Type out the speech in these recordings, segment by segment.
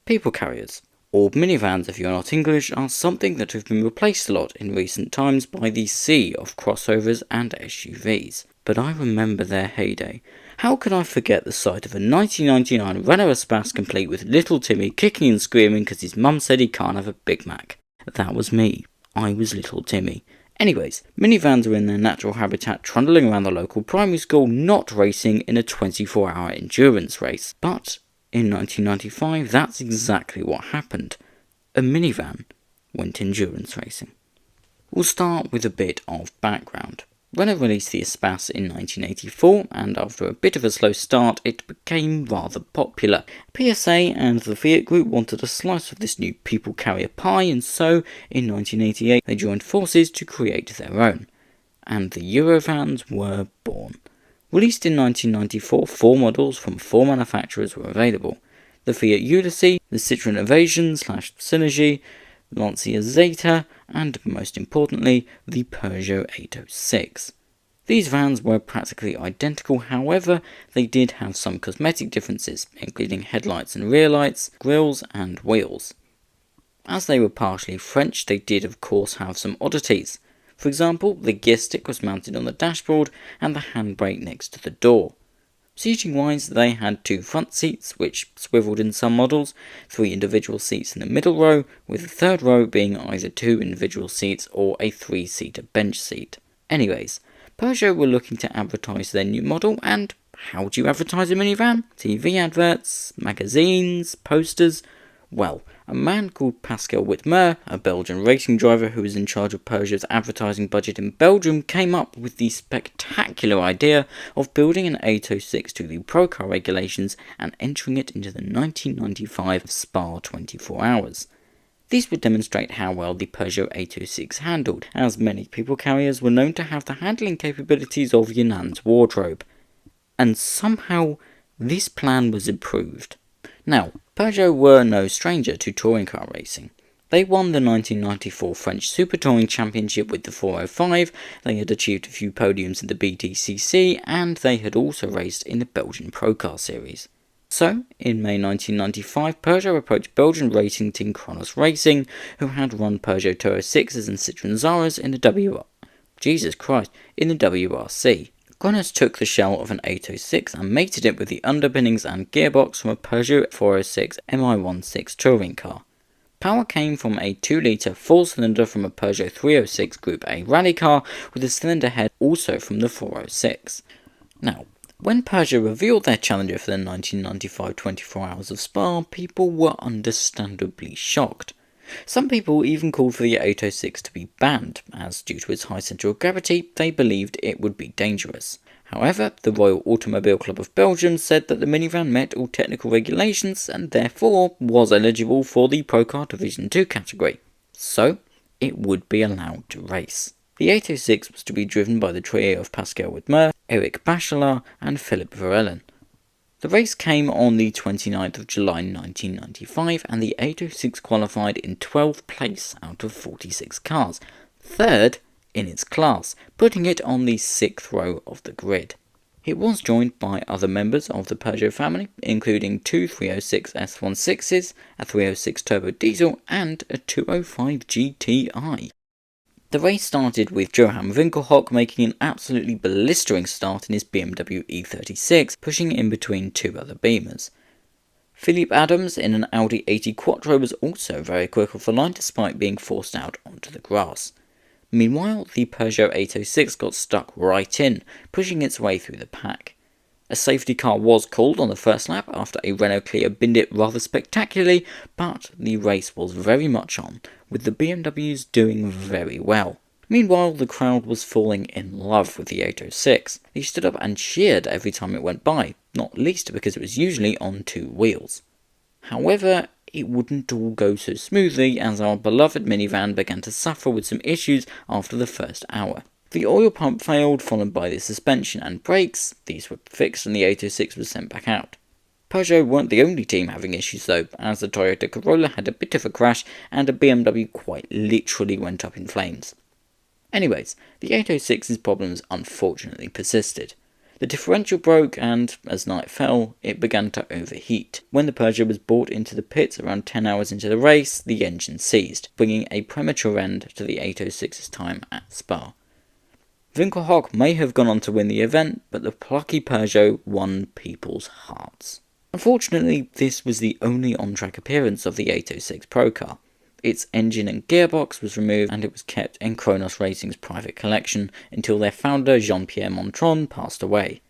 People carriers, or minivans if you're not English, are something that have been replaced a lot in recent times by the sea of crossovers and SUVs. But I remember their heyday. How could I forget the sight of a 1999 Renault Espace complete with little Timmy kicking and screaming because his mum said he can't have a Big Mac? That was me. I was little Timmy. Anyways, minivans are in their natural habitat trundling around the local primary school, not racing in a 24-hour endurance race. But in 1995, that's exactly what happened. A minivan went endurance racing. We'll start with a bit of background. Renault released the Espace in 1984, and after a bit of a slow start, it became rather popular. PSA and the Fiat Group wanted a slice of this new people carrier pie, and so, in 1988, they joined forces to create their own. And the Eurovans were born. Released in 1994, 4 models from 4 manufacturers were available. The Fiat Ulysses, the Citroën Evasion/Synergy, Lancia Zeta, and most importantly, the Peugeot 806. These vans were practically identical, however, they did have some cosmetic differences, including headlights and rear lights, grilles and wheels. As they were partially French, they did of course have some oddities. For example, the gear stick was mounted on the dashboard and the handbrake next to the door. Seating-wise, they had 2 front seats, which swiveled in some models, 3 individual seats in the middle row, with the third row being either 2 individual seats or a 3-seater bench seat. Anyways, Peugeot were looking to advertise their new model, and how do you advertise a minivan? TV adverts, magazines, posters? Well, a man called Pascal Witmer, a Belgian racing driver who was in charge of Peugeot's advertising budget in Belgium, came up with the spectacular idea of building an 806 to the ProCar regulations and entering it into the 1995 Spa 24 Hours. These would demonstrate how well the Peugeot 806 handled, as many people carriers were known to have the handling capabilities of Yunan's wardrobe. And somehow, this plan was approved. Now, Peugeot were no stranger to touring car racing. They won the 1994 French Super Touring Championship with the 405, they had achieved a few podiums in the BTCC, and they had also raced in the Belgian ProCar series. So, in May 1995, Peugeot approached Belgian racing team Kronos Racing, who had run Peugeot 206s and Citroën Zaras in the WRC. Kronos took the shell of an 806 and mated it with the underpinnings and gearbox from a Peugeot 406 Mi16 touring car. Power came from a 2-litre 4-cylinder from a Peugeot 306 Group A rally car, with a cylinder head also from the 406. Now, when Peugeot revealed their challenger for the 1995 24 Hours of Spa, people were understandably shocked. Some people even called for the 806 to be banned, as due to its high centre of gravity, they believed it would be dangerous. However, the Royal Automobile Club of Belgium said that the minivan met all technical regulations and therefore was eligible for the ProCar Division 2 category, so it would be allowed to race. The 806 was to be driven by the trio of Pascal Witmer, Eric Bachelard and Philippe Verellen. The race came on the 29th of July 1995 and the 806 qualified in 12th place out of 46 cars, 3rd in its class, putting it on the 6th row of the grid. It was joined by other members of the Peugeot family, including 2 306 S16s, a 306 Turbo Diesel and a 205 GTI. The race started with Johan Winkelhock making an absolutely blistering start in his BMW E36, pushing in between 2 other Beamers. Philippe Adams in an Audi 80 Quattro was also very quick off the line despite being forced out onto the grass. Meanwhile, the Peugeot 806 got stuck right in, pushing its way through the pack. A safety car was called on the first lap after a Renault Clio binned it rather spectacularly, but the race was very much on, with the BMWs doing very well. Meanwhile, the crowd was falling in love with the 806. They stood up and cheered every time it went by, not least because it was usually on 2 wheels. However, it wouldn't all go so smoothly as our beloved minivan began to suffer with some issues after the first hour. The oil pump failed, followed by the suspension and brakes. These were fixed and the 806 was sent back out. Peugeot weren't the only team having issues though, as the Toyota Corolla had a bit of a crash and a BMW quite literally went up in flames. Anyways, the 806's problems unfortunately persisted. The differential broke and, as night fell, it began to overheat. When the Peugeot was brought into the pits around 10 hours into the race, the engine seized, bringing a premature end to the 806's time at Spa. Winkelhock may have gone on to win the event, but the plucky Peugeot won people's hearts. Unfortunately, this was the only on-track appearance of the 806 ProCar. Its engine and gearbox was removed and it was kept in Kronos Racing's private collection until their founder Jean-Pierre Montron passed away.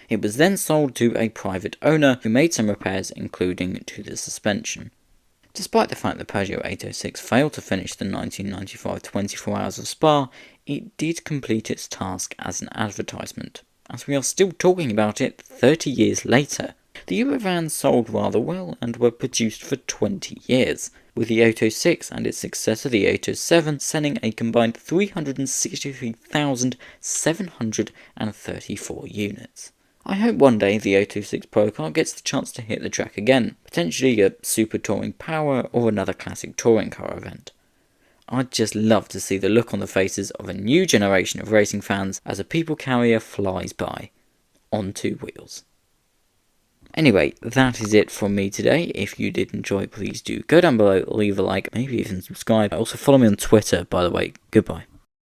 It was then sold to a private owner who made some repairs, including to the suspension. Despite the fact the Peugeot 806 failed to finish the 1995 24 Hours of Spa, it did complete its task as an advertisement, as we are still talking about it 30 years later. The Eurovan sold rather well and were produced for 20 years, with the 806 and its successor the 807 selling a combined 363,734 units. I hope one day the 806 ProCar gets the chance to hit the track again, potentially a Super Touring Power or another classic touring car event. I'd just love to see the look on the faces of a new generation of racing fans as a people carrier flies by, on two wheels. Anyway, that is it from me today. If you did enjoy, please do go down below, leave a like, maybe even subscribe. Also follow me on Twitter, by the way. Goodbye.